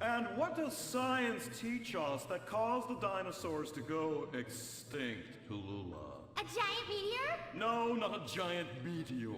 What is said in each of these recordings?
And what does science teach us that caused the dinosaurs to go extinct, Hulula? A giant meteor? No, not a giant meteor.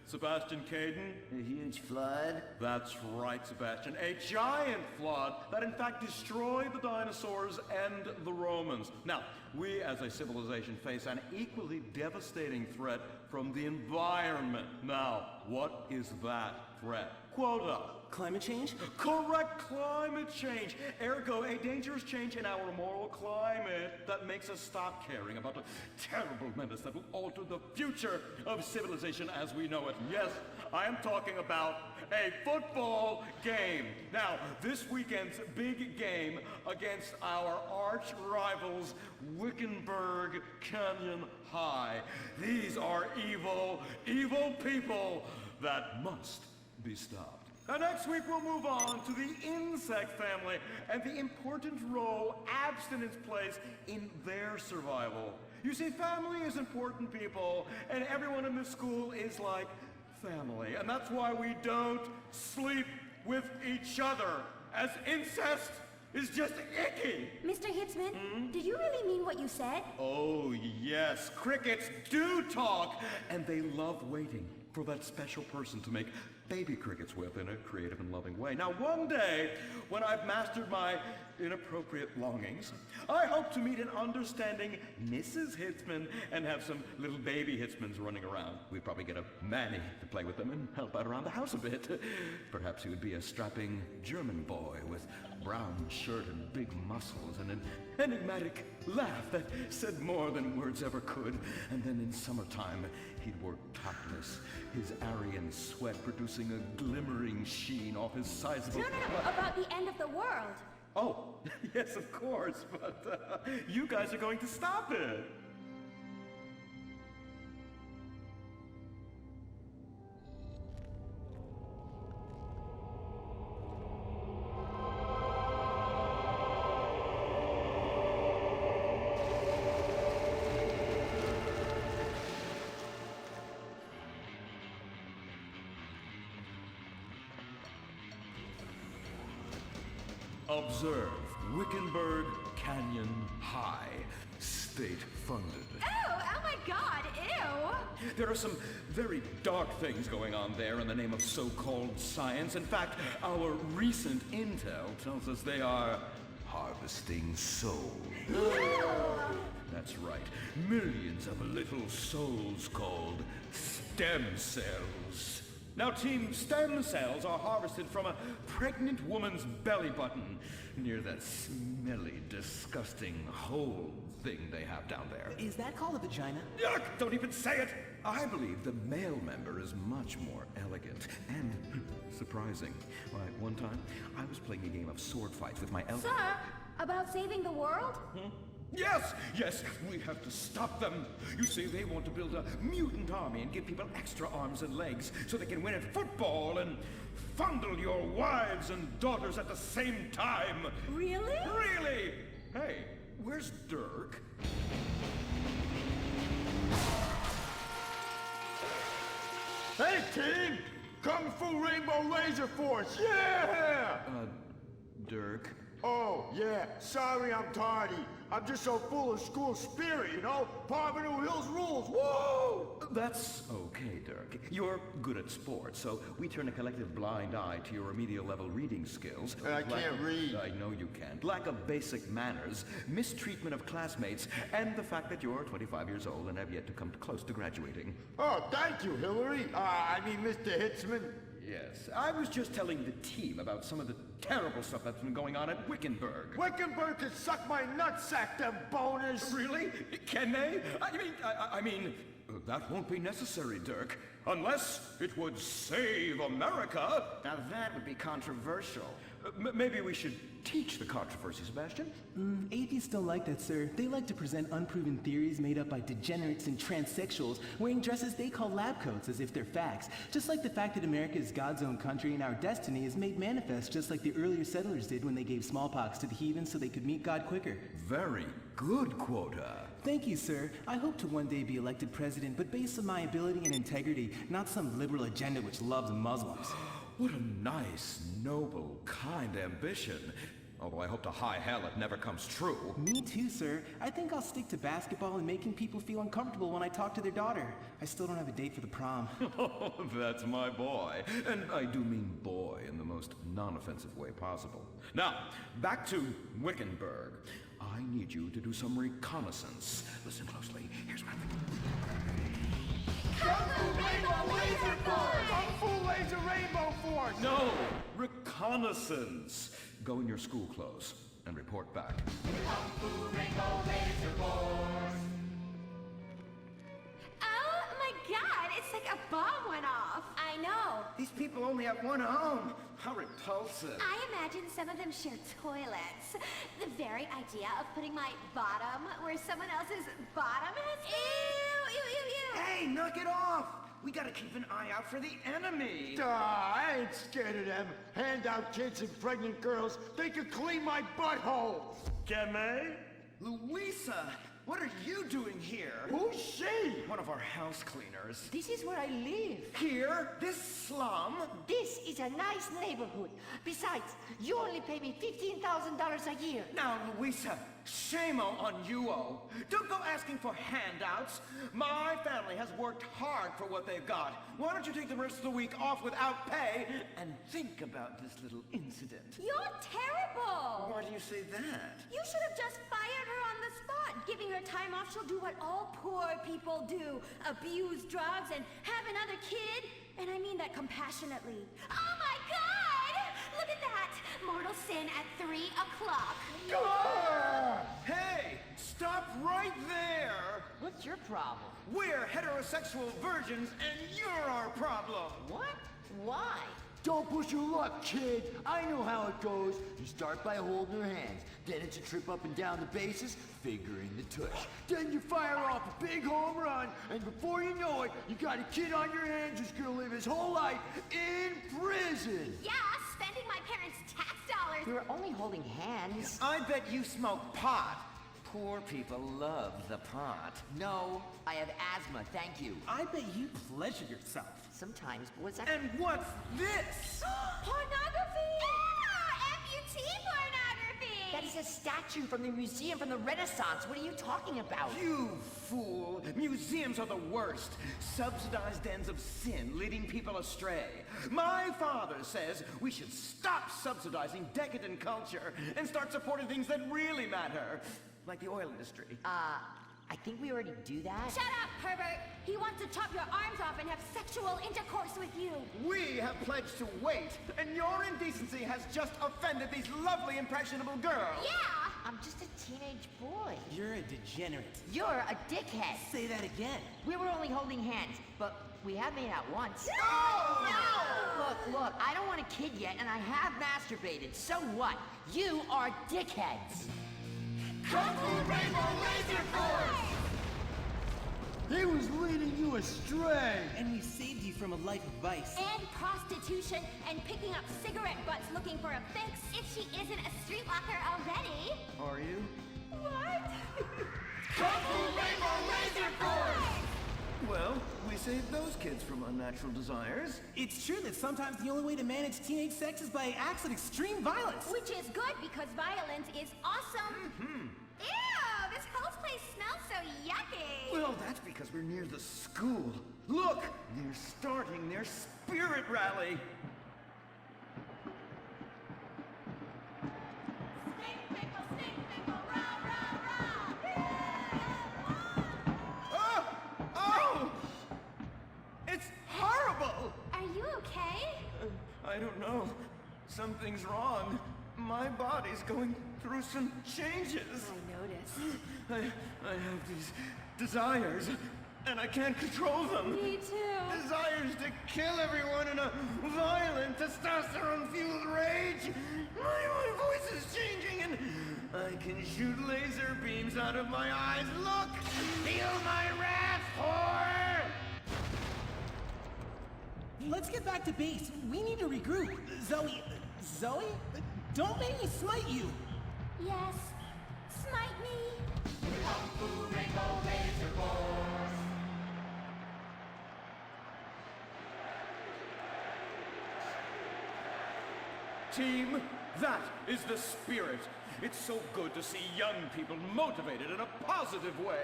Sebastian Caden? A huge flood? That's right, Sebastian. A giant flood that in fact destroyed the dinosaurs and the Romans. Now, we as a civilization face an equally devastating threat from the environment. Now, what is that threat? Quota. Climate change? Correct, climate change. Ergo, a dangerous change in our moral climate that makes us stop caring about the terrible menace that will alter the future of civilization as we know it. Yes, I am talking about a football game. Now, this weekend's big game against our arch rivals, Wickenburg Canyon High. These are evil, evil people that must be stopped. Now next week we'll move on to the insect family and the important role abstinence plays in their survival. You see, family is important, people, and everyone in this school is like family. And that's why we don't sleep with each other, as incest is just icky. Mr. Hitzman, did you really mean what you said? Oh yes, crickets do talk, and they love waiting for that special person to make baby crickets with in a creative and loving way. Now one day, when I've mastered my inappropriate longings, I hope to meet an understanding Mrs. Hitzman and have some little baby Hitzmans running around. We'd probably get a Manny to play with them and help out around the house a bit. Perhaps he would be a strapping German boy with brown shirt and big muscles and an enigmatic laugh that said more than words ever could. And then in summertime, he'd work topless, his Aryan sweat producing a glimmering sheen off his sizable... No, about the end of the world. Oh, yes, of course, but you guys are going to stop it. Observe Wickenburg Canyon High, state-funded. Oh my God, ew! There are some very dark things going on there in the name of so-called science. In fact, our recent intel tells us they are harvesting souls. That's right, millions of little souls called stem cells. Now, Team Stem Cells are harvested from a pregnant woman's belly button near that smelly, disgusting hole thing they have down there. Is that called a vagina? Yuck! Don't even say it! I believe the male member is much more elegant and surprising. Why, one time, I was playing a game of sword fights with my elder... Sir, about saving the world? Yes, yes, we have to stop them. You see, they want to build a mutant army and give people extra arms and legs so they can win at football and fondle your wives and daughters at the same time. Really? Really? Hey, where's Dirk? Hey, team! Kung Fu Rainbow Laser Force, yeah! Dirk? Oh, yeah, sorry I'm tardy. I'm just so full of school spirit, you know? Parvenu Hills rules, woo! That's okay, Dirk. You're good at sports, so we turn a collective blind eye to your remedial level reading skills. I can't read. I know you can't. Lack of basic manners, mistreatment of classmates, and the fact that you're 25 years old and have yet to come close to graduating. Oh, thank you, Hillary. Mr. Hitzman. Yes, I was just telling the team about some of the terrible stuff that's been going on at Wickenburg. Wickenburg can suck my nutsack, them boners! Really? Can they? I mean, that won't be necessary, Dirk. Unless it would save America. Now that would be controversial. Maybe we should teach the controversy, Sebastian. Atheists don't like that, sir. They like to present unproven theories made up by degenerates and transsexuals wearing dresses they call lab coats as if they're facts. Just like the fact that America is God's own country and our destiny is made manifest just like the earlier settlers did when they gave smallpox to the heathens so they could meet God quicker. Very good, Quota. Thank you, sir. I hope to one day be elected president, but based on my ability and integrity, not some liberal agenda which loves Muslims. What a nice, noble, kind ambition. Although I hope to high hell it never comes true. Me too, sir. I think I'll stick to basketball and making people feel uncomfortable when I talk to their daughter. I still don't have a date for the prom. Oh, that's my boy. And I do mean boy in the most non-offensive way possible. Now, back to Wickenburg. I need you to do some reconnaissance. Listen closely. Here's what I'm thinking. Kung Fu Rainbow Laser Force! Kung Fu Laser Rainbow Force! No! Reconnaissance! Go in your school clothes and report back. Oh my god, it's like a bomb went off. I know. These people only have one home. How repulsive. I imagine some of them share toilets. The very idea of putting my bottom where someone else's bottom has been. Ew, ew, ew, ew. Hey, knock it off! We gotta keep an eye out for the enemy. I ain't scared of them. Handout kids and pregnant girls. They could clean my butthole. Keme? Louisa, what are you doing here? Who's she? One of our house cleaners. This is where I live. Here? This slum? This is a nice neighborhood. Besides, you only pay me $15,000 a year. Now, Louisa, shame-o on you-o. Don't go asking for handouts. My family has worked hard for what they've got. Why don't you take the rest of the week off without pay and think about this little incident? You're terrible. Why do you say that? You should have just fired her on the spot. Giving her time off, she'll do what all poor people do. Abuse drugs and have another kid. And I mean that compassionately. Oh my god! Look at that! Mortal sin at 3 o'clock. Hey, stop right there! What's your problem? We're heterosexual virgins and you're our problem! What? Why? Don't push your luck, kid. I know how it goes. You start by holding her hands. Then it's a trip up and down the bases, fingering the tush. Then you fire off a big home run, and before you know it, you got a kid on your hands who's gonna live his whole life in prison. Yeah, spending my parents' tax dollars. We were only holding hands. I bet you smoke pot. Poor people love the pot. No, I have asthma, thank you. I bet you pleasure yourself. Sometimes, but what's that? And what's this? Pornography! Yeah! Amputee pornography! That is a statue from the museum from the Renaissance. What are you talking about? You fool! Museums are the worst. Subsidized dens of sin, leading people astray. My father says we should stop subsidizing decadent culture and start supporting things that really matter. Like the oil industry. I think we already do that. Shut up, pervert! He wants to chop your arms off and have sexual intercourse with you. We have pledged to wait, and your indecency has just offended these lovely, impressionable girls. Yeah! I'm just a teenage boy. You're a degenerate. You're a dickhead. Say that again. We were only holding hands, but we have made out once. No! Look, I don't want a kid yet, and I have masturbated. So what? You are dickheads. Kung Fu Rainbow Laser Force! He was leading you astray. And we saved you from a life of vice. And prostitution and picking up cigarette butts looking for a fix if she isn't a streetwalker already. Are you? What? Kung Fu Rainbow Laser Force! Well, we saved those kids from unnatural desires. It's true that sometimes the only way to manage teenage sex is by acts of extreme violence. Which is good because violence is awesome. Ew, this whole place smells so yucky. Well, that's because we're near the school. Look, they're starting their spirit rally. Stink pickle, rah, rah, rah. Oh! Oh! It's horrible! Are you okay? I don't know. Something's wrong. My body's going through some changes. I noticed. I have these desires, and I can't control them. Me too. Desires to kill everyone in a violent, testosterone-fueled rage. My voice is changing, and I can shoot laser beams out of my eyes. Look! Feel my wrath, whore! Let's get back to base. We need to regroup. Zoe? Don't make me smite you. Yes. Smite me. Team, that is the spirit. It's so good to see young people motivated in a positive way.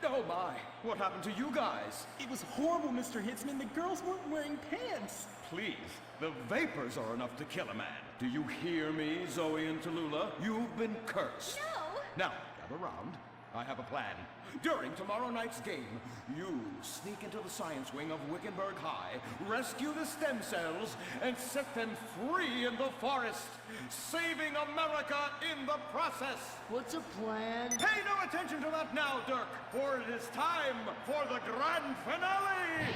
Oh my, what happened to you guys? It was horrible, Mr. Hitzman. The girls weren't wearing pants. Please, the vapors are enough to kill a man. Do you hear me, Zoe and Tallulah? You've been cursed. No! Now, gather round. I have a plan. During tomorrow night's game, you sneak into the science wing of Wickenburg High, rescue the stem cells, and set them free in the forest, saving America in the process. What's a plan? Pay no attention to that now, Dirk, for it is time for the grand finale!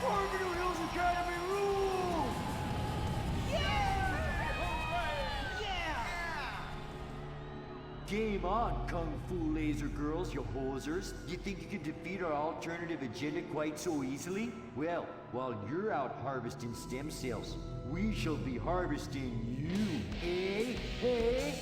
Farmington Hills Academy rules! Game on, Kung Fu Laser Girls, you hosers. You think you can defeat our alternative agenda quite so easily? Well, while you're out harvesting stem cells, we shall be harvesting you. Eh? Hey?